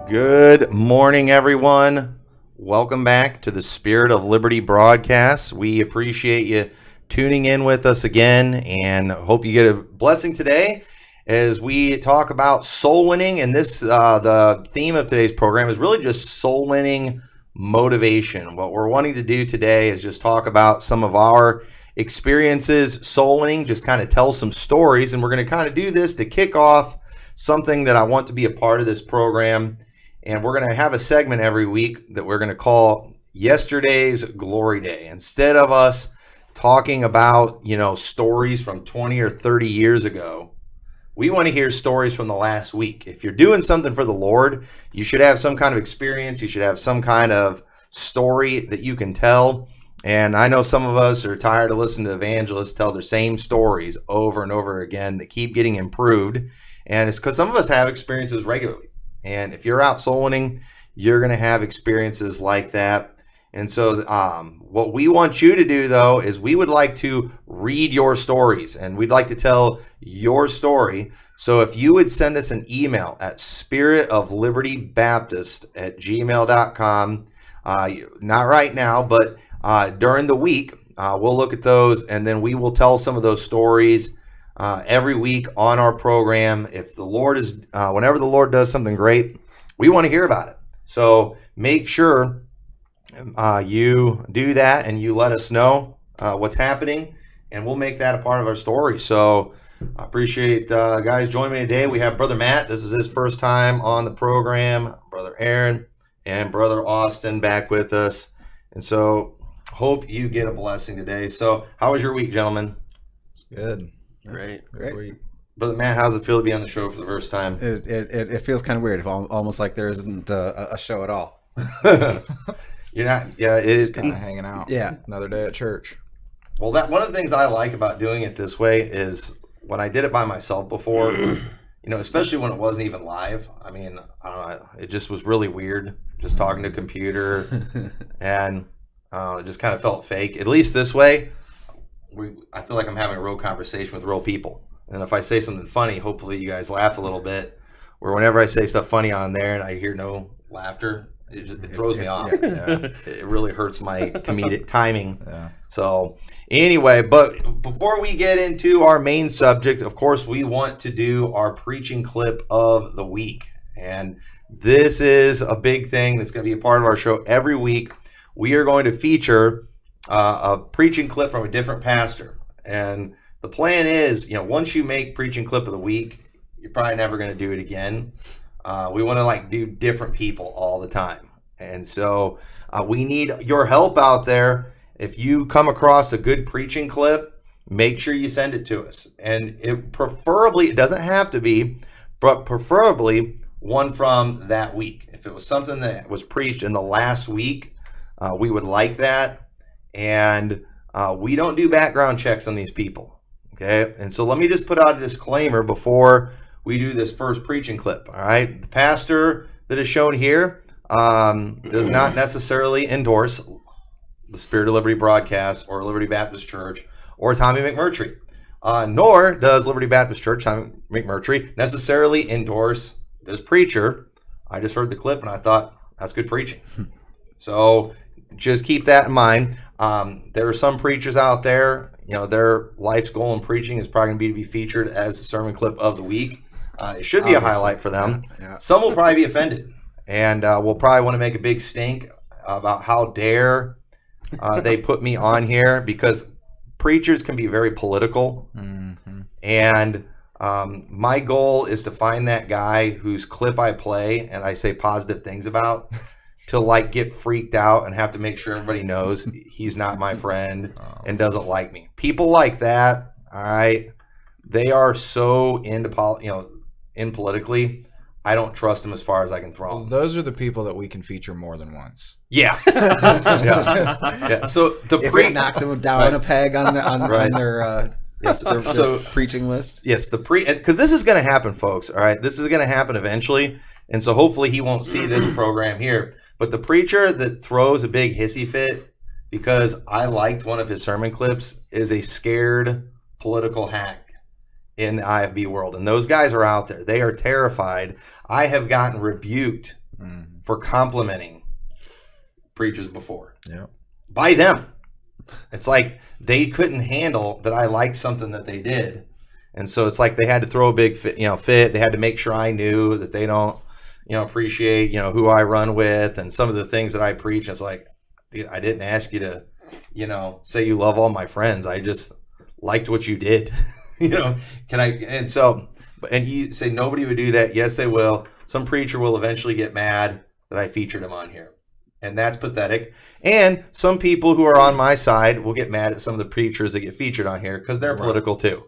Good morning, everyone. Welcome back to the Spirit of Liberty broadcast. We appreciate you tuning in with us again and hope you get a blessing today as we talk about soul winning. And this, the theme of today's program is really just soul winning motivation. What we're wanting to do today is just talk about some of our experiences soul winning, just kind of tell some stories. And we're going to kind of do this to kick off something that I want to be a part of this program. And we're going to have a segment every week that we're going to call Yesterday's Glory Day. Instead of us talking about, stories from 20 or 30 years ago, we want to hear stories from the last week. If you're doing something for the Lord, you should have some kind of experience. You should have some kind of story that you can tell. And I know some of us are tired of listening to evangelists tell the same stories over and over again that keep getting improved. And it's because some of us have experiences regularly. And if you're out soul winning, you're going to have experiences like that. And so what we want you to do, though, is we would like to read your stories. And we'd like to tell your story. So if you would send us an email at spiritoflibertybaptist@gmail.com, not right now, but during the week, we'll look at those. And then we will tell some of those stories every week on our program. If the Lord is, whenever the Lord does something great, we want to hear about it. So make sure you do that and you let us know what's happening, and we'll make that a part of our story. So I appreciate guys joining me today. We have Brother Matt. This is his first time on the program. Brother Aaron and Brother Austin back with us. And so hope you get a blessing today. So how was your week, gentlemen? It's good. Great. Week. Brother Matt, how's it feel to be on the show for the first time? It feels kind of weird, almost like there isn't a show at all. You're not, yeah, it is kind of hanging out. Yeah, another day at church. Well, that one of the things I like about doing it this way is when I did it by myself before, especially when it wasn't even live. I mean, I don't know, it just was really weird, just talking to a computer, and it just kind of felt fake. At least this way, I feel like I'm having a real conversation with real people. And if I say something funny, hopefully you guys laugh a little bit. Where whenever I say stuff funny on there and I hear no laughter, it throws me off. Yeah. It really hurts my comedic timing. Yeah. So anyway, but before we get into our main subject, of course, we want to do our preaching clip of the week. And this is a big thing that's going to be a part of our show every week. We are going to feature a preaching clip from a different pastor. And the plan is, once you make preaching clip of the week, you're probably never going to do it again. We want to do different people all the time. And so we need your help out there. If you come across a good preaching clip, make sure you send it to us. And it doesn't have to be, but preferably one from that week. If it was something that was preached in the last week, we would like that. And we don't do background checks on these people, okay? And so let me just put out a disclaimer before we do this first preaching clip, all right? The pastor that is shown here does not necessarily endorse the Spirit of Liberty broadcast or Liberty Baptist Church or Tommy McMurtry, nor does Liberty Baptist Church, Tommy McMurtry, necessarily endorse this preacher. I just heard the clip and I thought, that's good preaching. So just keep that in mind. There are some preachers out there, their life's goal in preaching is probably going to be featured as the sermon clip of the week. It should be a highlight for them. Yeah. Some will probably be offended, and will probably want to make a big stink about how dare they put me on here, because preachers can be very political. Mm-hmm. And my goal is to find that guy whose clip I play and I say positive things about, to get freaked out and have to make sure everybody knows he's not my friend and doesn't like me. People like that, all right, they are so into politically. I don't trust them as far as I can throw them. Those are the people that we can feature more than once. Yeah. Yeah. So if we knocked them down a peg on their yes, so preaching list. Yes, because this is going to happen, folks. All right, this is going to happen eventually, and so hopefully he won't see this program here. But the preacher that throws a big hissy fit because I liked one of his sermon clips is a scared political hack in the IFB world. And those guys are out there. They are terrified. I have gotten rebuked for complimenting preachers before. Yeah. By them. It's like they couldn't handle that I liked something that they did. And so it's like they had to throw a big fit. They had to make sure I knew that they don't, appreciate, who I run with and some of the things that I preach. It's like, dude, I didn't ask you to, say you love all my friends. I just liked what you did. Can I? And you say nobody would do that. Yes, they will. Some preacher will eventually get mad that I featured him on here. And that's pathetic. And some people who are on my side will get mad at some of the preachers that get featured on here because they're political too.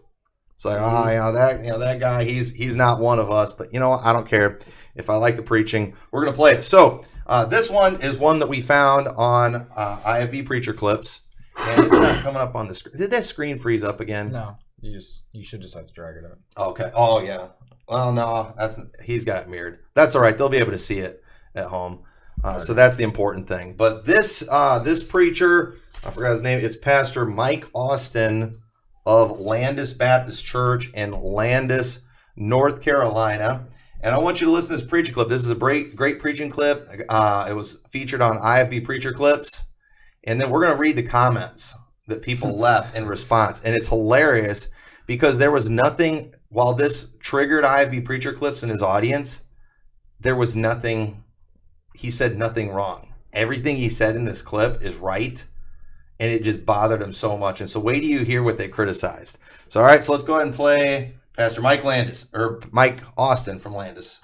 It's like, that guy, he's not one of us. But I don't care. If I like the preaching, we're gonna play it. So this one is one that we found on IFB Preacher Clips, and it's not coming up on the screen. Did that screen freeze up again? No, you should just have to drag it up. Okay. Oh yeah. Well, no, he's got it mirrored. That's all right. They'll be able to see it at home. So that's the important thing. But this preacher, I forgot his name. It's Pastor Mike Austin of Landis Baptist Church in Landis, North Carolina. And I want you to listen to this preaching clip. This is a great preaching clip. It was featured on IFB Preacher Clips. And then we're going to read the comments that people left in response. And it's hilarious because there was nothing, while this triggered IFB Preacher Clips in his audience, there was nothing, he said nothing wrong. Everything he said in this clip is right. And it just bothered him so much. And so wait till you hear what they criticized. So, all right, so let's go ahead and play Pastor Mike Austin from Landis.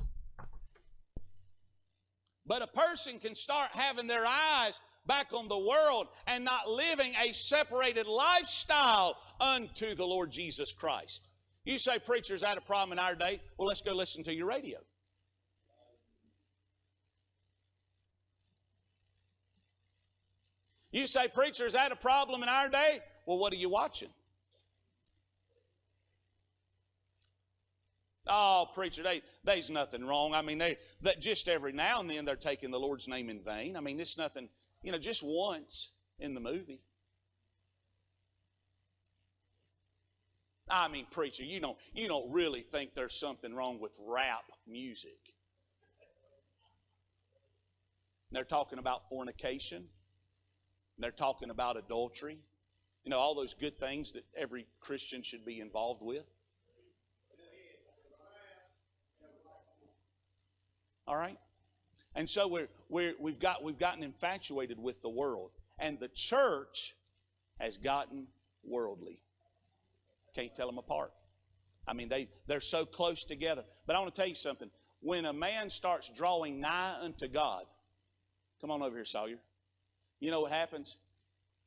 But a person can start having their eyes back on the world and not living a separated lifestyle unto the Lord Jesus Christ. You say, preacher, is that a problem in our day? Well, let's go listen to your radio. You say, preacher, is that a problem in our day? Well, what are you watching? Oh, preacher, there's nothing wrong. I mean, that just every now and then they're taking the Lord's name in vain. I mean, it's nothing, just once in the movie. I mean, preacher, you don't really think there's something wrong with rap music. They're talking about fornication. They're talking about adultery. All those good things that every Christian should be involved with. All right? And so we've gotten infatuated with the world. And the church has gotten worldly. Can't tell them apart. I mean, they're so close together. But I want to tell you something. When a man starts drawing nigh unto God, come on over here, Sawyer. You know what happens?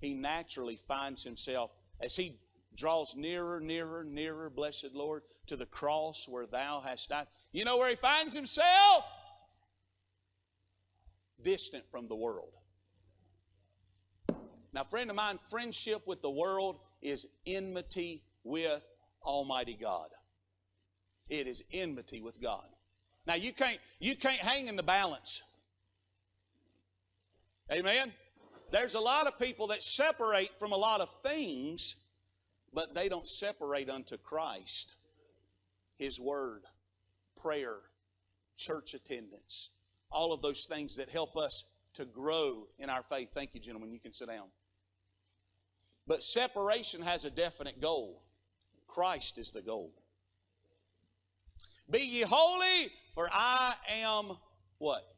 He naturally finds himself, as he draws nearer, nearer, nearer, blessed Lord, to the cross where thou hast died. You know where he finds himself? Distant from the world. Now, friend of mine, friendship with the world is enmity with Almighty God. It is enmity with God. Now, you can't hang in the balance. Amen? There's a lot of people that separate from a lot of things, but they don't separate unto Christ, His Word, prayer, church attendance, all of those things that help us to grow in our faith. Thank you, gentlemen. You can sit down. But separation has a definite goal. Christ is the goal. Be ye holy, for I am what?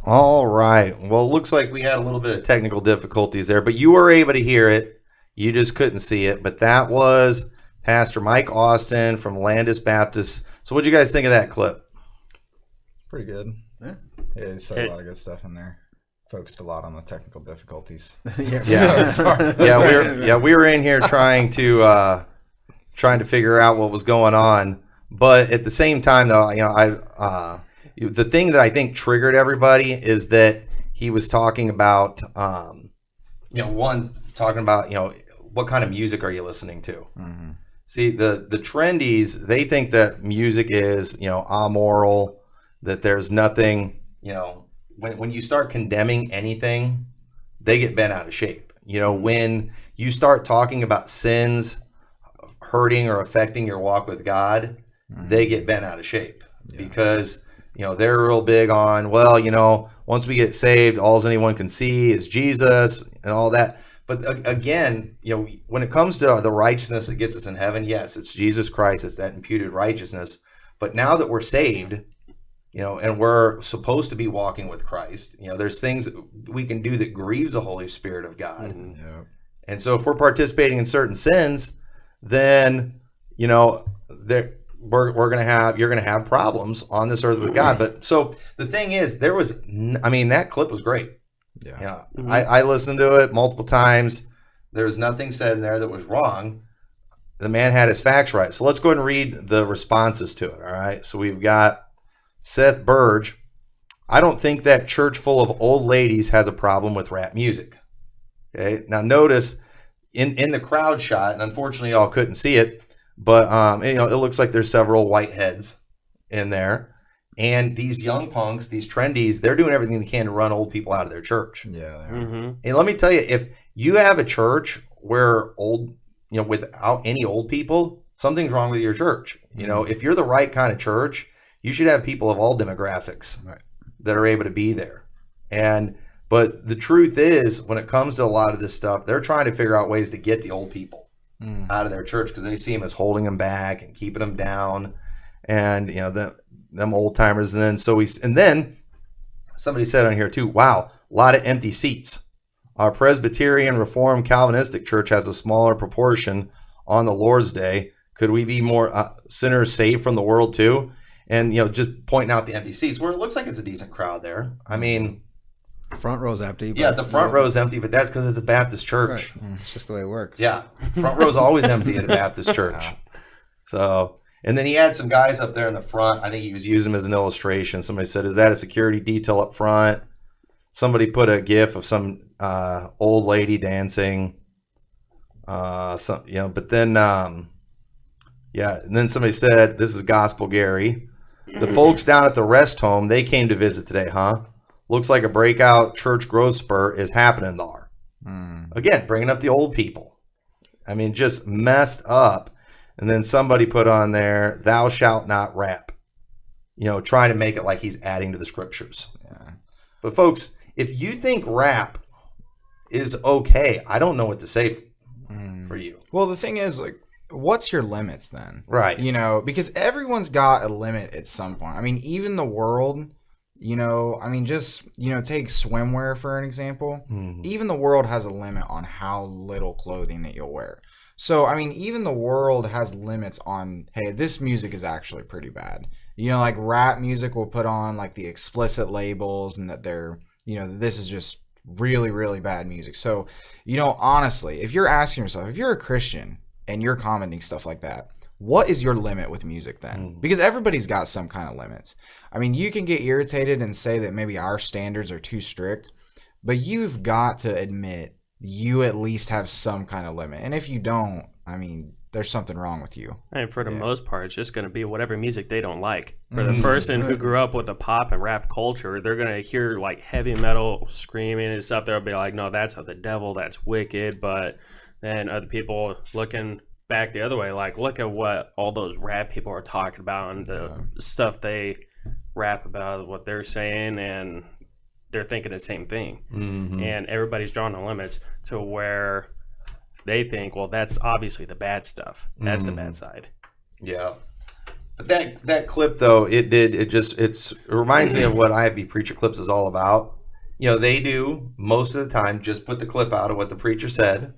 All right. Well, it looks like we had a little bit of technical difficulties there, but you were able to hear it. You just couldn't see it. But that was Pastor Mike Austin from Landis Baptist. So what did you guys think of that clip? Pretty good. Yeah, he said a lot of good stuff in there. Focused a lot on the technical difficulties. Yeah, we were in here trying to figure out what was going on, but at the same time, though, the thing that I think triggered everybody is that he was talking about, what kind of music are you listening to? Mm-hmm. See, the trendies, they think that music is, amoral, that there's nothing, when you start condemning anything, they get bent out of shape. When you start talking about sins hurting or affecting your walk with God, they get bent out of shape because, they're real big on, once we get saved, all anyone can see is Jesus and all that. But again, when it comes to the righteousness that gets us in heaven, yes, it's Jesus Christ. It's that imputed righteousness. But now that we're saved, and we're supposed to be walking with Christ, there's things that we can do that grieves the Holy Spirit of God. Mm-hmm. Yep. And so if we're participating in certain sins, then, you're going to have problems on this earth with God. But so the thing is, that clip was great. Yeah. Mm-hmm. I listened to it multiple times. There was nothing said in there that was wrong. The man had his facts right. So let's go ahead and read the responses to it. All right. So we've got Seth Burge. I don't think that church full of old ladies has a problem with rap music. Okay. Now notice in the crowd shot, and unfortunately y'all couldn't see it, but it looks like there's several white heads in there. And these young punks, these trendies, they're doing everything they can to run old people out of their church. Yeah. Mm-hmm. And let me tell you, if you have a church where without any old people, something's wrong with your church. If you're the right kind of church, you should have people of all demographics that are able to be there. But the truth is, when it comes to a lot of this stuff, they're trying to figure out ways to get the old people out of their church because they see them as holding them back and keeping them down. And, them old timers. And then somebody said on here too, wow, a lot of empty seats. Our Presbyterian Reformed Calvinistic church has a smaller proportion on the Lord's Day. Could we be more sinners saved from the world too? And, just pointing out the empty seats where it looks like it's a decent crowd there. I mean, front row's empty. Yeah, the front row's empty, but that's because it's a Baptist church. Right. It's just the way it works. Yeah, front row's always empty at a Baptist church. So... And then he had some guys up there in the front. I think he was using them as an illustration. Somebody said, is that a security detail up front? Somebody put a gif of some old lady dancing. But then, and then somebody said, this is Gospel Gary. The folks down at the rest home, they came to visit today, huh? Looks like a breakout church growth spurt is happening there. Again, bringing up the old people. I mean, just messed up. And then somebody put on there, thou shalt not rap, trying to make it like he's adding to the scriptures. Yeah. But folks, if you think rap is okay, I don't know what to say for you. Well, the thing is, what's your limits then? Right. Because everyone's got a limit at some point. I mean, even the world, just, take swimwear for an example. Mm-hmm. Even the world has a limit on how little clothing that you'll wear. So, I mean, even the world has limits on, hey, this music is actually pretty bad. Rap music will put on, the explicit labels and that they're, this is just really, really bad music. So, honestly, if you're asking yourself, if you're a Christian and you're commenting stuff like that, what is your limit with music then? Because everybody's got some kind of limits. I mean, you can get irritated and say that maybe our standards are too strict, but you've got to admit you at least have some kind of limit. And if you don't, I mean, there's something wrong with you. And for the most part, it's just going to be whatever music they don't like. For the person who grew up with the pop and rap culture, they're going to hear heavy metal screaming and stuff. They'll be like, no, that's of the devil, that's wicked. But then other people looking back the other way, look at what all those rap people are talking about and the stuff they rap about, what they're saying, and they're thinking the same thing. Mm-hmm. And everybody's drawing the limits to where they think, well, that's obviously the bad stuff. That's the bad side. Yeah. But that clip though, it reminds me of what IFB Preacher Clips is all about. They do most of the time just put the clip out of what the preacher said,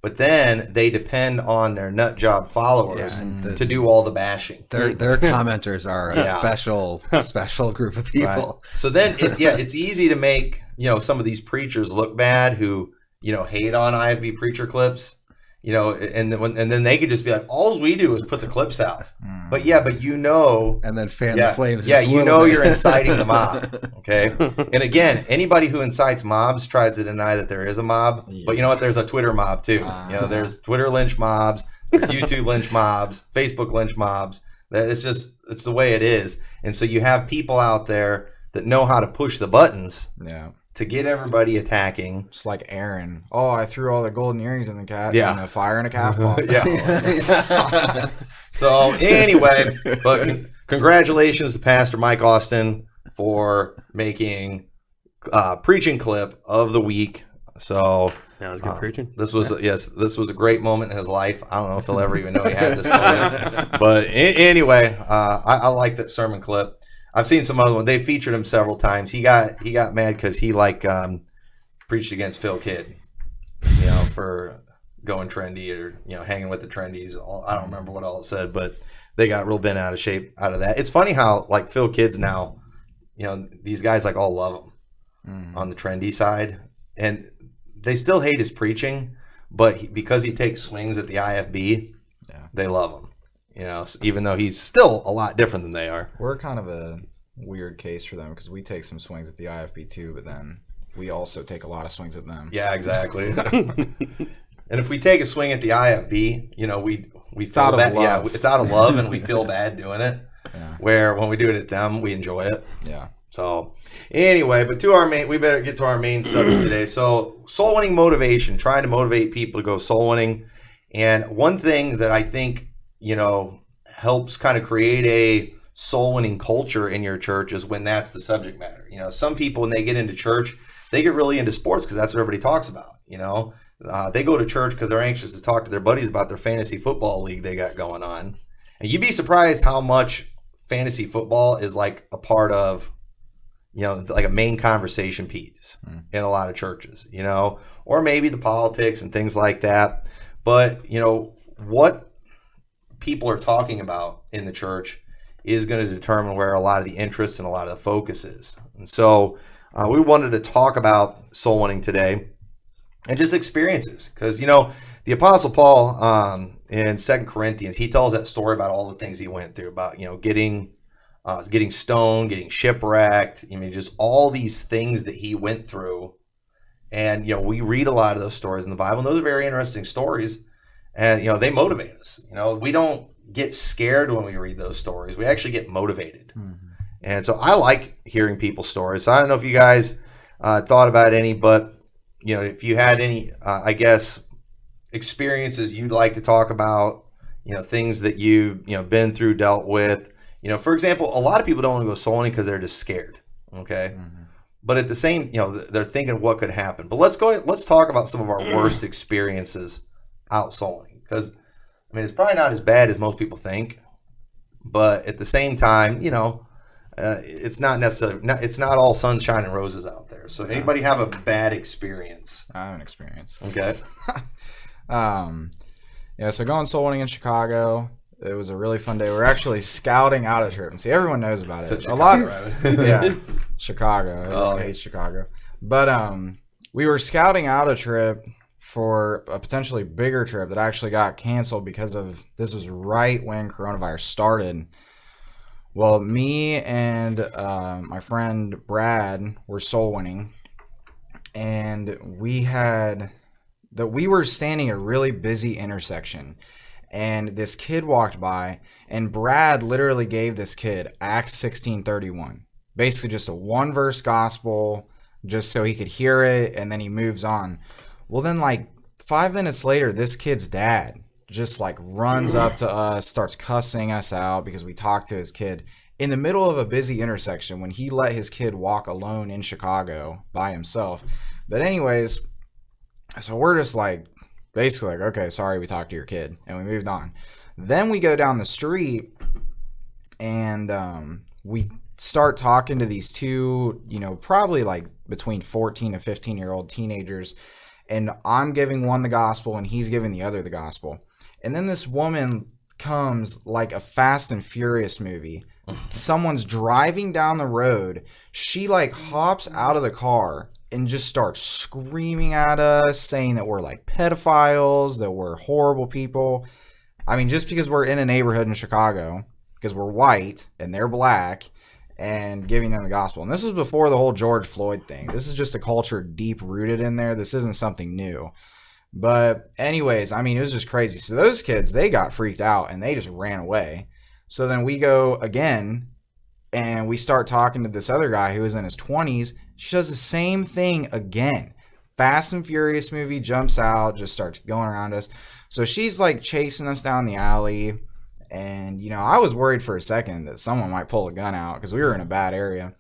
but then they depend on their nut job followers to do all the bashing. Their commenters are a special group of people. Right. So then it's easy to make, some of these preachers look bad who, hate on IFB Preacher Clips, and then they could just be like, all we do is put the clips out. But and then fan the flames. Yeah, you're inciting the mob. Okay. And again, anybody who incites mobs tries to deny that there is a mob. Yeah. But you know what? There's a Twitter mob too. There's Twitter lynch mobs, there's YouTube lynch mobs, Facebook lynch mobs. It's the way it is. And so you have people out there that know how to push the buttons. Yeah. To get everybody attacking. Just like Aaron. Oh, I threw all the golden earrings in the cat. Yeah. And a fire in a calf ball. So anyway, but congratulations to Pastor Mike Austin for making preaching clip of the week. So That was good preaching. this was this was a great moment in his life. I don't know if he'll ever even know he had this moment. But anyway, I like that sermon clip. I've seen some other ones. They featured him several times. He got mad because he preached against Phil Kidd, for going trendy or hanging with the trendies. I don't remember what all it said, but they got real bent out of shape out of that. It's funny how like Phil Kidd's now, these guys like all love him on the trendy side, and they still hate his preaching, but because he takes swings at the IFB, they love him. Even though he's still a lot different than they are. We're kind of a weird case for them because we take some swings at the IFB too, but then we also take a lot of swings at them. Yeah, exactly. And if we take a swing at the IFB, we feel bad. Yeah, it's out of love, and we feel bad doing it. Yeah. Where when we do it at them, we enjoy it. Yeah. So anyway, but we better get to our main subject today. So soul winning motivation, trying to motivate people to go soul winning. And one thing that I think, helps kind of create a soul winning culture in your church is when that's the subject matter. Some people, when they get into church, they get really into sports because that's what everybody talks about. They go to church because they're anxious to talk to their buddies about their fantasy football league they got going on. And you'd be surprised how much fantasy football is like a part of, like a main conversation piece in a lot of churches, or maybe the politics and things like that. But, what people are talking about in the church is going to determine where a lot of the interest and a lot of the focus is. And so we wanted to talk about soul winning today and just experiences, because the Apostle Paul in 2 Corinthians, he tells that story about all the things he went through, about getting stoned, getting shipwrecked, just all these things that he went through. And we read a lot of those stories in the Bible, and those are very interesting stories, and they motivate us. We don't get scared when we read those stories. We actually get motivated. And so I like hearing people's stories. So I don't know if you guys thought about any, but if you had any, experiences you'd like to talk about, things that you've been through, dealt with. For example, a lot of people don't want to go soul winning because they're just scared. Okay. But at the same, they're thinking what could happen. But let's talk about some of our worst experiences out soul winning, because it's probably not as bad as most people think, but at the same time, it's not necessarily, it's not all sunshine and roses out there. So anybody have a bad experience? I have an experience. Okay. So going soul winning in Chicago, it was a really fun day. We're actually scouting out a trip, and see, everyone knows about it. Chicago. Everyone hates Chicago, but we were scouting out a trip for a potentially bigger trip that actually got canceled because of, this was right when coronavirus started. Well, me and my friend Brad were soul winning, and we were standing at a really busy intersection, and this kid walked by, and Brad literally gave this kid Acts 16:31, basically just a one verse gospel, just so he could hear it, and then he moves on. Well, then like 5 minutes later, this kid's dad just like runs up to us, starts cussing us out because we talked to his kid in the middle of a busy intersection when he let his kid walk alone in Chicago by himself. But anyways, so we're just like, basically like, okay, sorry, we talked to your kid, and we moved on. Then we go down the street, and we start talking to these two, probably like between 14 and 15-year-old teenagers, and I'm giving one the gospel, and he's giving the other the gospel. And then this woman comes like a Fast and Furious movie. Someone's driving down the road. She like hops out of the car and just starts screaming at us, saying that we're like pedophiles, that we're horrible people. Just because we're in a neighborhood in Chicago, because we're white and they're black, and giving them the gospel. And this was before the whole George Floyd thing. This is just a culture deep rooted in there. This isn't something new. But anyways, it was just crazy. So those kids, they got freaked out and they just ran away. So then we go again, and we start talking to this other guy who is in his 20s. She does the same thing again. Fast and Furious movie, jumps out, just starts going around us. So she's like chasing us down the alley, And, you know, I was worried for a second that someone might pull a gun out because we were in a bad area.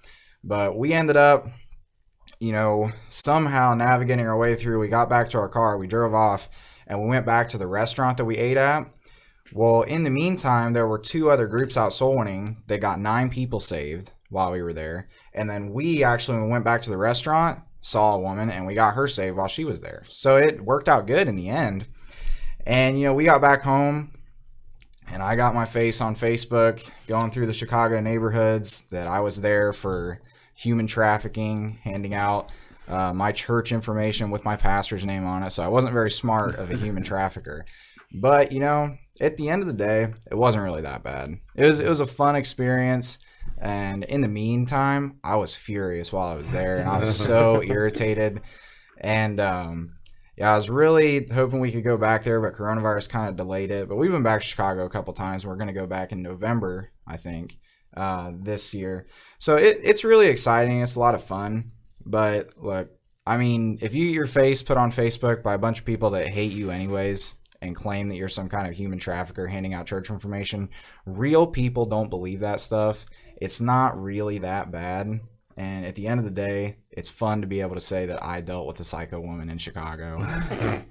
But we ended up, you know, somehow navigating our way through. We got back to our car, we drove off, and we went back to the restaurant that we ate at. Well, in the meantime, there were 2 other groups out Soulwinning that got 9 people saved while we were there. And then we actually, when we went back to the restaurant, saw a woman, and we got her saved while she was there. So it worked out good in the end. And, you know, we got back home, and I got my face on Facebook going through the Chicago neighborhoods that I was there for human trafficking, handing out my church information with my pastor's name on it. So I wasn't very smart of a human trafficker. But, you know, at the end of the day, it wasn't really that bad. It was a fun experience. And in the meantime, I was furious while I was there, and I was so irritated. And yeah, I was really hoping we could go back there, but coronavirus kind of delayed it. But we've been back to Chicago a couple times. We're going to go back in November, I think, this year. So it's really exciting. It's a lot of fun. But look, I mean, if you get your face put on Facebook by a bunch of people that hate you anyways and claim that you're some kind of human trafficker handing out church information, real people don't believe that stuff. It's not really that bad. And at the end of the day, it's fun to be able to say that I dealt with a psycho woman in Chicago.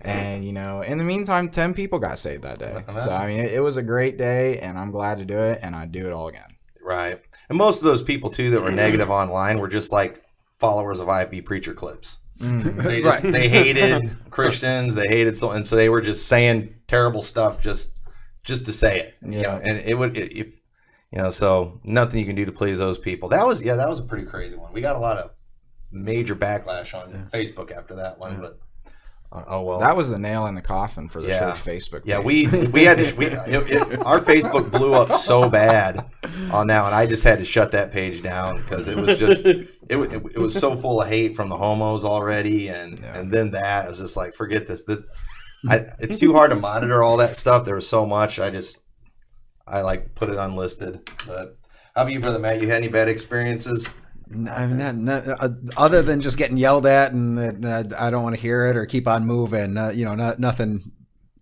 And, you know, in the meantime, 10 people got saved that day. So, I mean, it was a great day, and I'm glad to do it, and I'd do it all again. Right. And most of those people, too, that were negative online were just like followers of IFB preacher clips. They hated Christians. They hated and so they were just saying terrible stuff just to say it. Yeah. You know, and it would if you know, so nothing you can do to please those people. That was a pretty crazy one. We got a lot of major backlash on Facebook after that one, but oh well. That was the nail in the coffin for the church Facebook page. Yeah, we had to, our Facebook blew up so bad on that one. I just had to shut that page down because it was just it was so full of hate from the homos already, and then that I was just like, forget this. It's too hard to monitor all that stuff. There was so much. I like put it unlisted. But how about you, Brother Matt? You had any bad experiences? Not other than just getting yelled at and that I don't want to hear it or keep on moving. You know, nothing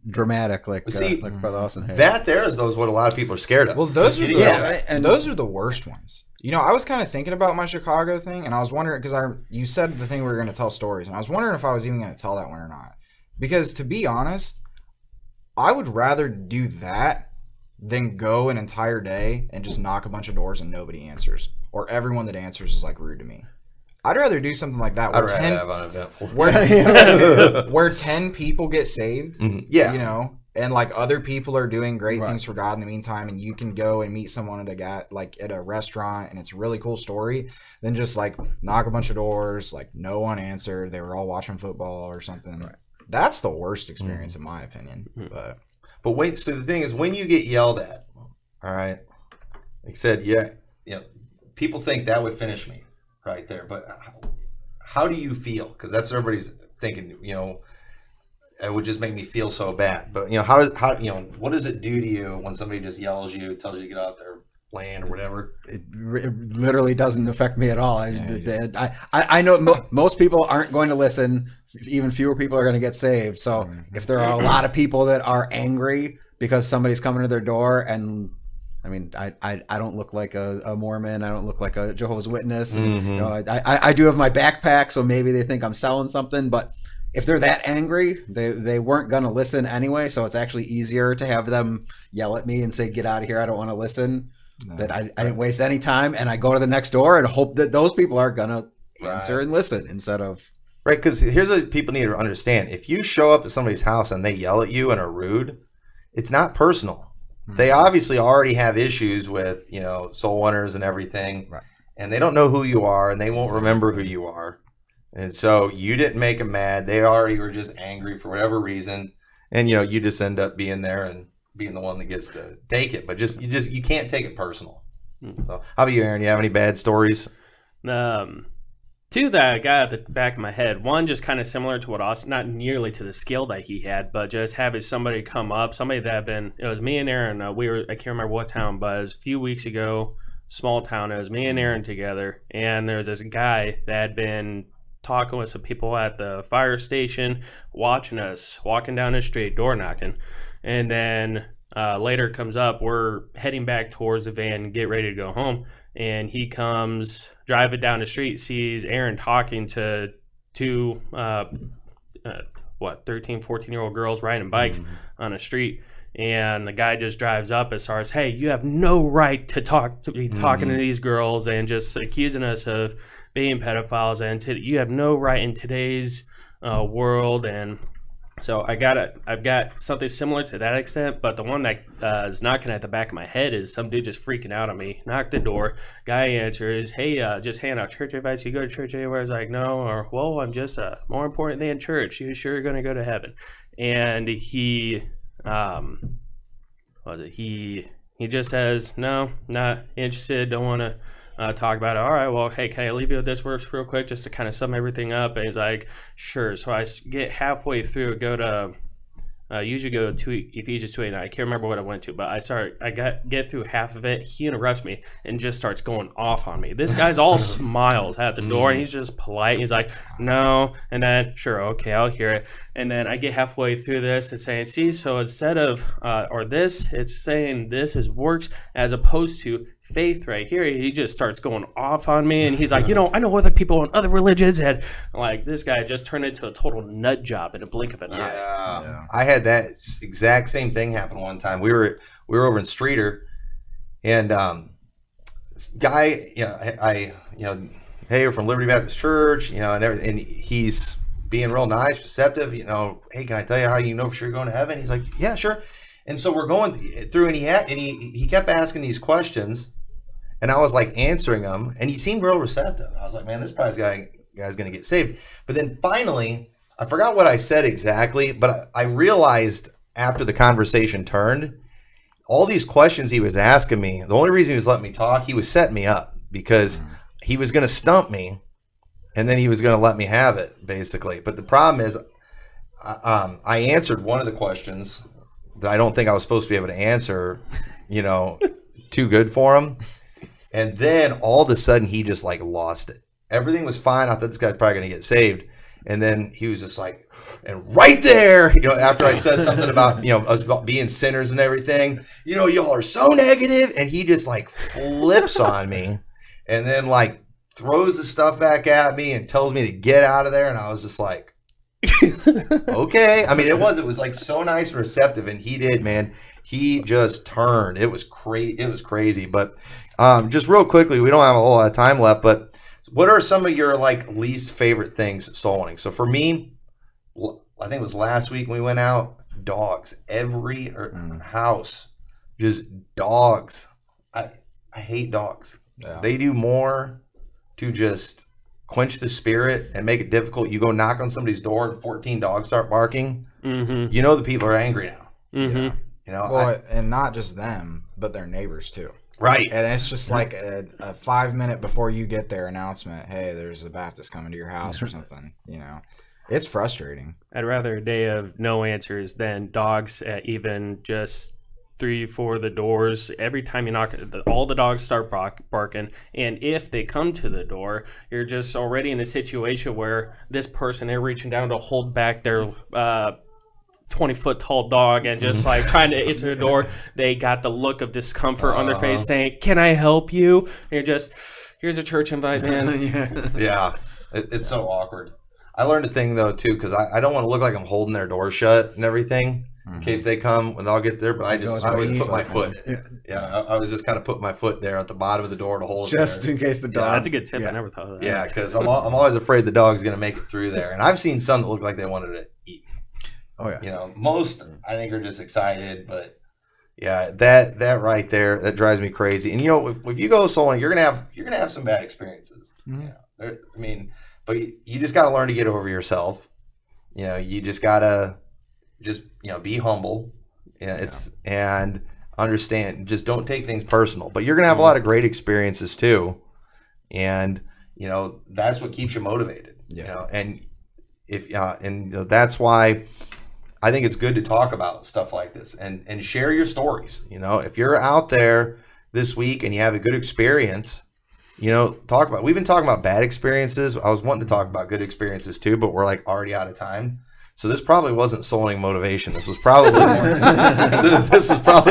dramatic like Brother Austin had. That there is what a lot of people are scared of. Well, those are the worst ones. You know, I was kind of thinking about my Chicago thing, and I was wondering because you said the thing we were going to tell stories, and I was wondering if I was even going to tell that one or not. Because to be honest, I would rather do that than go an entire day and just knock a bunch of doors and nobody answers, or everyone that answers is like rude to me. I'd rather do something like that where 10 people get saved. Mm-hmm. Yeah, you know, and like other people are doing great things for God in the meantime, and you can go and meet someone at a restaurant, and it's a really cool story. Then just like knock a bunch of doors, like no one answered. They were all watching football or something. Right. That's the worst experience in my opinion. Mm-hmm. But wait, so the thing is, when you get yelled at, all right, like I said, people think that would finish me right there. But how do you feel? Because that's what everybody's thinking, you know, it would just make me feel so bad. But, you know, what does it do to you when somebody just yells you, tells you to get out there, land or whatever? It literally doesn't affect me at all. I know most people aren't going to listen. Even fewer people are going to get saved. So if there are a lot of people that are angry because somebody's coming to their door, and I mean, I don't look like a Mormon. I don't look like a Jehovah's Witness. Mm-hmm. You know, I do have my backpack, so maybe they think I'm selling something. But if they're that angry, they weren't going to listen anyway. So it's actually easier to have them yell at me and say, "Get out of here! I don't want to listen." No, that I didn't waste any time, and I go to the next door and hope that those people are going to answer and listen instead of. Right, because here's what people need to understand. If you show up at somebody's house and they yell at you and are rude, it's not personal. Mm-hmm. They obviously already have issues with, you know, soul winners and everything. Right. And they don't know who you are, and they won't remember who you are. And so you didn't make them mad. They already were just angry for whatever reason. And, you know, you just end up being there and being the one that gets to take it. But you can't take it personal. Mm-hmm. So how about you, Aaron? You have any bad stories? Two that I got at the back of my head. One just kind of similar to what Austin, not nearly to the skill that he had, but just having somebody come up, somebody that it was me and Aaron. I can't remember what town, but it was a few weeks ago, small town. It was me and Aaron together, and there was this guy that had been talking with some people at the fire station, watching us, walking down the street, door knocking. And then later comes up. We're heading back towards the van, get ready to go home, and he comes driving down the street, sees Aaron talking to two 13, 14-year-old girls riding bikes on the street. And the guy just drives up and starts, hey, you have no right to be talking to these girls, and just accusing us of being pedophiles, and you have no right in today's world. And so I've got something similar to that extent, but the one that is knocking at the back of my head is some dude just freaking out on me. Knock the door, guy answers, hey, just hand out church advice. You go to church anywhere? I was like, no. Or, well, I'm just more important than church. You sure you're going to go to heaven? And he just says, no, not interested, don't want to talk about it. All right, well, hey, can I leave you with this verse real quick just to kind of sum everything up? And he's like, sure. So I get halfway through, go to usually go to Ephesians 2:8. I can't remember what I went to, but get through half of it. He interrupts me and just starts going off on me. This guy's all smiles at the door, and he's just polite. He's like, no, and then, sure, okay, I'll hear it. And then I get halfway through this and saying, see, so instead of it's saying this is works as opposed to faith right here. He just starts going off on me, and he's like, I know other people in other religions, and like this guy just turned into a total nut job in a blink of an eye. Yeah. I had that exact same thing happen one time. We were over in Streeter, and this guy, hey, we're from Liberty Baptist Church, and everything, and he's being real nice, receptive, hey, can I tell you how you know for sure you're going to heaven? He's like, yeah, sure. And so we're going through, and he kept asking these questions, and I was like answering them, and he seemed real receptive. I was like, man, this guy's going to get saved. But then finally, I forgot what I said exactly, but I realized after the conversation turned, all these questions he was asking me, the only reason he was letting me talk, he was setting me up, because he was going to stump me, and then he was going to let me have it, basically. But the problem is, I answered one of the questions that I don't think I was supposed to be able to answer, too good for him. And then all of a sudden he just like lost it. Everything was fine. I thought this guy's probably going to get saved. And then he was just like, and right there, after I said something about, us about being sinners and everything, y'all are so negative. And he just like flips on me, and then like throws the stuff back at me and tells me to get out of there. And I was just like, okay. I mean, it was like so nice and receptive, and he did, man. He just turned. It was crazy. But just real quickly, we don't have a whole lot of time left, but what are some of your like least favorite things soul winning? So for me, I think it was last week when we went out, dogs. Every house, just dogs. I hate dogs. Yeah. They do more to just quench the spirit and make it difficult. You go knock on somebody's door and 14 dogs start barking. Mm-hmm. The people are angry now. Mm-hmm. Well, and not just them, but their neighbors too. Right. And it's just like a 5-minute before you get there announcement, hey, there's a Baptist coming to your house or something. It's frustrating. I'd rather a day of no answers than dogs at even just 3-4 of the doors. Every time you knock, all the dogs start barking, and if they come to the door, you're just already in a situation where this person, they're reaching down to hold back their 20-foot tall dog, and just like trying to answer the door. They got the look of discomfort on their face, saying, can I help you? And you're just, here's a church invite, man. Yeah, it's so awkward. I learned a thing though too, because I don't want to look like I'm holding their door shut and everything in case they come when I'll get there. But I always put my foot. Yeah, I was just kind of put my foot there at the bottom of the door to hold it just there. in case the dog. Yeah, that's a good tip. I never thought of that. Yeah, because I'm always afraid the dog's going to make it through there, and I've seen some that look like they wanted to eat me. Oh yeah. Most I think are just excited, but yeah, that right there, that drives me crazy. And if you go soul winning, you're gonna have some bad experiences. Mm-hmm. But you just got to learn to get over yourself. You just gotta be humble. And understand. Just don't take things personal. But you're gonna have a lot of great experiences too, and that's what keeps you motivated. Yeah. And if that's why I think it's good to talk about stuff like this and share your stories. If you're out there this week and you have a good experience, talk about. We've been talking about bad experiences. I was wanting to talk about good experiences too, but we're like already out of time. So this probably wasn't soul winning motivation. This was probably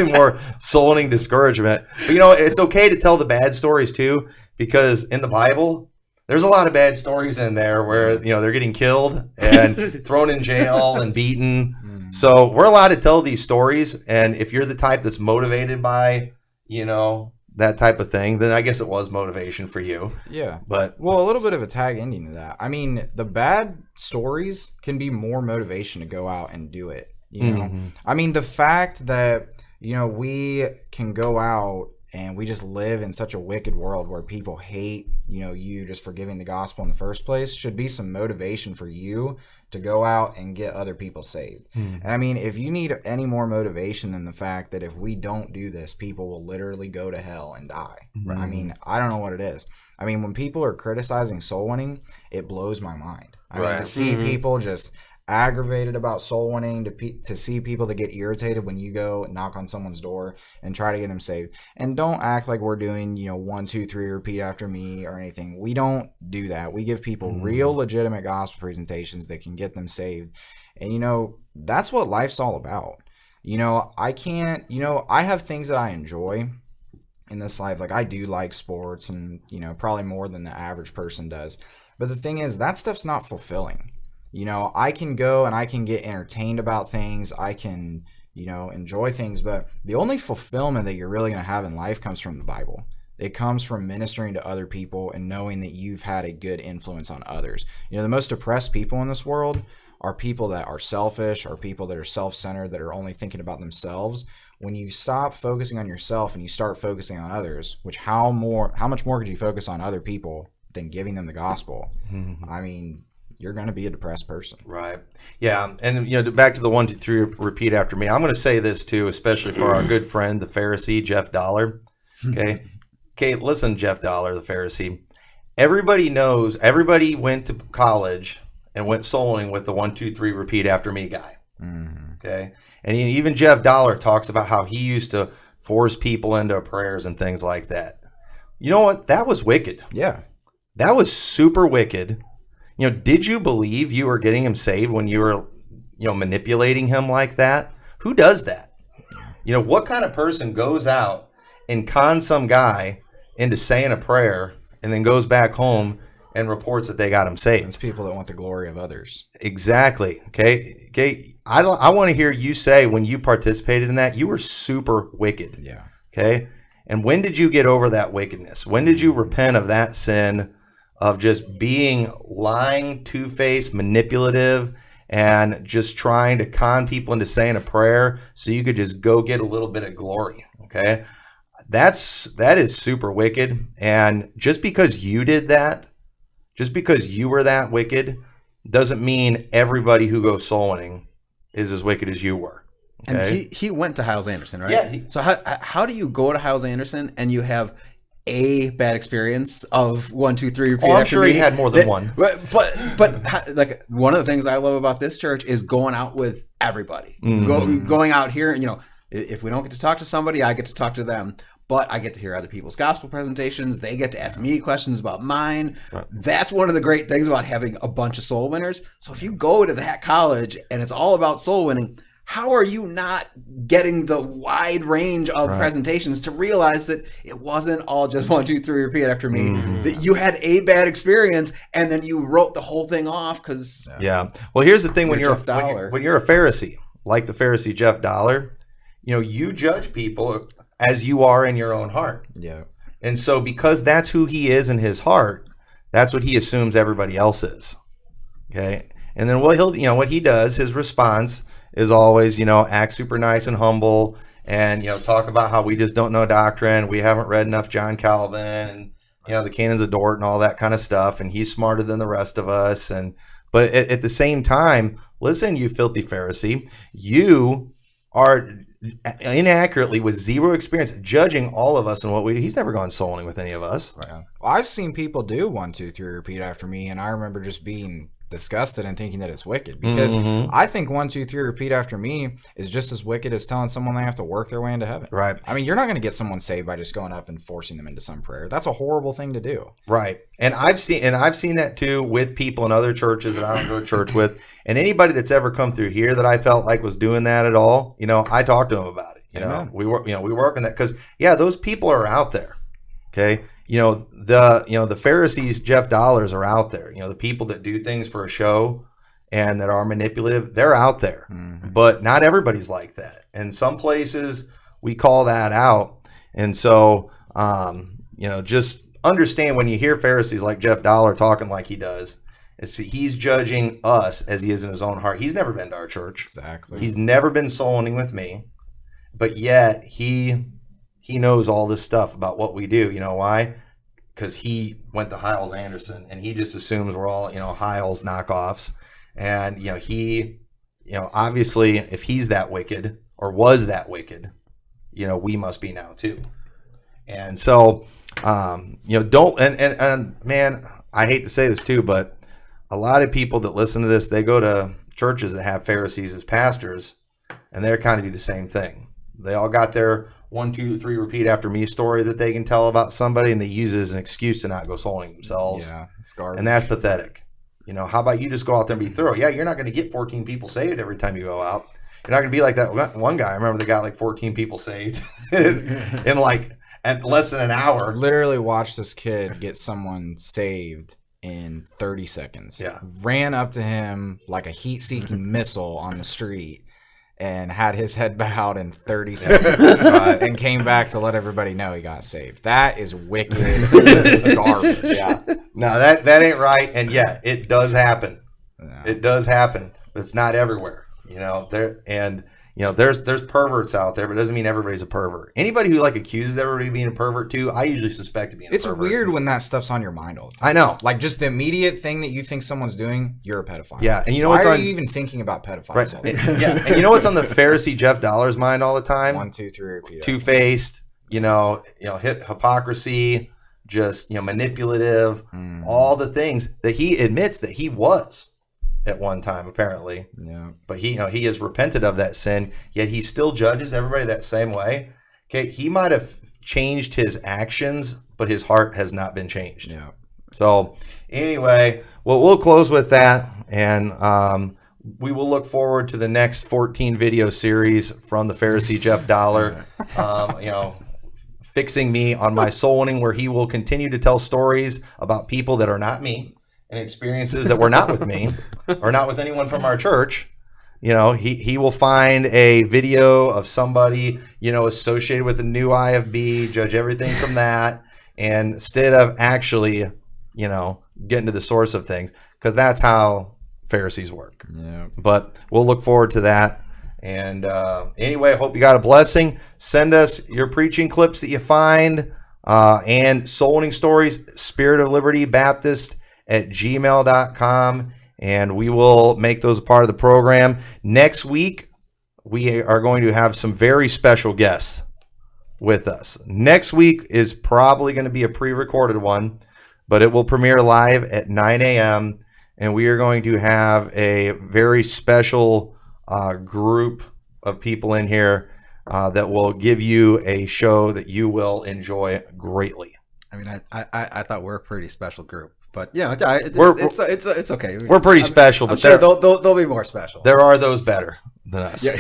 more soul winning discouragement. But it's okay to tell the bad stories too, because in the Bible, there's a lot of bad stories in there where they're getting killed and thrown in jail and beaten. So we're allowed to tell these stories, and if you're the type that's motivated by that type of thing, then I guess it was motivation for you. Yeah. But a little bit of a tag ending to that. I mean, the bad stories can be more motivation to go out and do it. I mean, the fact that we can go out and we just live in such a wicked world where people hate you just for giving the gospel in the first place should be some motivation for you to go out and get other people saved. And I mean, if you need any more motivation than the fact that if we don't do this, people will literally go to hell and die. I mean, I don't know what it is. I mean, when people are criticizing soul winning, it blows my mind. I mean, to see people just aggravated about soul winning, to see people that get irritated when you go knock on someone's door and try to get them saved. And don't act like we're doing 1, 2, 3 repeat after me or anything. We don't do that. We give people real legitimate gospel presentations that can get them saved. And that's what life's all about. I have things that I enjoy in this life. Like, I do like sports, and probably more than the average person does. But the thing is, that stuff's not fulfilling. I can go and I can get entertained about things. I can, enjoy things. But the only fulfillment that you're really going to have in life comes from the Bible. It comes from ministering to other people and knowing that you've had a good influence on others. The most oppressed people in this world are people that are selfish, or people that are self-centered, that are only thinking about themselves. When you stop focusing on yourself and you start focusing on others, which how much more could you focus on other people than giving them the gospel? I mean, you're going to be a depressed person. Right. Yeah. And, back to the 1, 2, 3 repeat after me. I'm going to say this too, especially for our good friend, the Pharisee, Jeff Dollar. Okay. Listen, Jeff Dollar, the Pharisee. Everybody went to college and went soul winning with the 1, 2, 3 repeat after me guy. Okay. And even Jeff Dollar talks about how he used to force people into prayers and things like that. You know what? That was wicked. Yeah. That was super wicked. Did you believe you were getting him saved when you were, manipulating him like that? Who does that? What kind of person goes out and cons some guy into saying a prayer and then goes back home and reports that they got him saved? It's people that want the glory of others. Exactly. Okay. I want to hear you say when you participated in that, you were super wicked. Yeah. Okay. And when did you get over that wickedness? When did you repent of that sin of just being lying, two-faced, manipulative, and just trying to con people into saying a prayer so you could just go get a little bit of glory? Okay. That is super wicked. And just because you did that, just because you were that wicked, doesn't mean everybody who goes soul winning is as wicked as you were. Okay? And he went to Hyles-Anderson, right? Yeah. So how do you go to Hyles-Anderson and you have a bad experience of 1, 2, 3 repeat? I'm sure he had more than one. But like, one of the things I love about this church is going out with everybody. Going out here, if we don't get to talk to somebody, I get to talk to them. But I get to hear other people's gospel presentations. They get to ask me questions about mine. Right. That's one of the great things about having a bunch of soul winners. So if you go to that college and it's all about soul winning, how are you not getting the wide range of presentations to realize that it wasn't all just 1, 2, 3 repeat after me, that you had a bad experience and then you wrote the whole thing off because Well, here's the thing: when you're a Pharisee, like the Pharisee Jeff Dollar, you judge people as you are in your own heart. Yeah. And so because that's who he is in his heart, that's what he assumes everybody else is. Okay. And then what he does, his response is always, act super nice and humble and, talk about how we just don't know doctrine. We haven't read enough John Calvin and, the canons of Dort and all that kind of stuff. And he's smarter than the rest of us. But at the same time, listen, you filthy Pharisee, you are inaccurately, with zero experience, judging all of us and what we do. He's never gone soul-winning with any of us. Right. Well, I've seen people do 1, 2, 3 repeat after me. And I remember just being disgusted and thinking that it's wicked. Because I think 1, 2, 3, repeat after me is just as wicked as telling someone they have to work their way into heaven. Right. I mean, you're not going to get someone saved by just going up and forcing them into some prayer. That's a horrible thing to do. Right. And I've seen that too with people in other churches that I don't go to church with. And anybody that's ever come through here that I felt like was doing that at all, I talked to them about it. We work on that because those people are out there. Okay. The Pharisees, Jeff Dollars, are out there. The people that do things for a show and that are manipulative, they're out there. But not everybody's like that. And some places we call that out. And so, just understand when you hear Pharisees like Jeff Dollar talking like he does, he's judging us as he is in his own heart. He's never been to our church. Exactly. He's never been soul winning with me, but yet he knows all this stuff about what we do. You know why? Because he went to Hiles Anderson, and he just assumes we're all Hiles knockoffs. And he obviously, if he's that wicked or was that wicked, we must be now too. And so don't and man, I hate to say this too, but a lot of people that listen to this, they go to churches that have Pharisees as pastors, and they kind of do the same thing. They all got their 1, 2, 3 repeat after me story that they can tell about somebody, and they use it as an excuse to not go souling themselves. Yeah, it's garbage. And that's pathetic. How about you just go out there and be thorough? Yeah, you're not going to get 14 people saved every time you go out. You're not going to be like that one guy. I remember they got like 14 people saved in like at less than an hour. Literally watched this kid get someone saved in 30 seconds. Yeah. Ran up to him like a heat-seeking missile on the street and had his head bowed in 30 seconds and came back to let everybody know he got saved. That is wicked garbage. Yeah. No, that ain't right. And yeah, it does happen. Yeah. It does happen, but it's not everywhere. There's perverts out there, but it doesn't mean everybody's a pervert. Anybody who accuses everybody of being a pervert too, I usually suspect of being a pervert. It's weird when that stuff's on your mind all the time. I know. Like just the immediate thing that you think someone's doing, you're a pedophile. Yeah, and why are you even thinking about pedophiles? Right. All the time? Yeah, and what's on the Pharisee Jeff Dollar's mind all the time? 1, 2, 3, repeat. Two-faced, hypocrisy, just manipulative, all the things that he admits that he was at one time, apparently. Yeah. But he has repented of that sin, yet he still judges everybody that same way. Okay, he might have changed his actions, but his heart has not been changed. Yeah. So anyway, we'll close with that, and we will look forward to the next 14 video series from the Pharisee Jeff Dollar. Fixing me on my soul winning, where he will continue to tell stories about people that are not me and experiences that were not with me or not with anyone from our church. He will find a video of somebody, associated with the new IFB, judge everything from that, and instead of actually, getting to the source of things, because that's how Pharisees work. Yeah. But we'll look forward to that. And anyway, I hope you got a blessing. Send us your preaching clips that you find and soul winning stories, Spirit of Liberty Baptist @gmail.com, and we will make those a part of the program. Next week, we are going to have some very special guests with us. Next week is probably going to be a pre-recorded one, but it will premiere live at 9 a.m., and we are going to have a very special group of people in here that will give you a show that you will enjoy greatly. I mean, I thought we're a pretty special group. But it's okay. We're pretty special, but sure they'll be more special. There are those better than us. Yeah.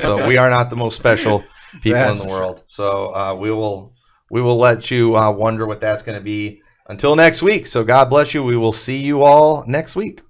So we are not the most special people in the world. So we will let you wonder what that's going to be until next week. So God bless you. We will see you all next week.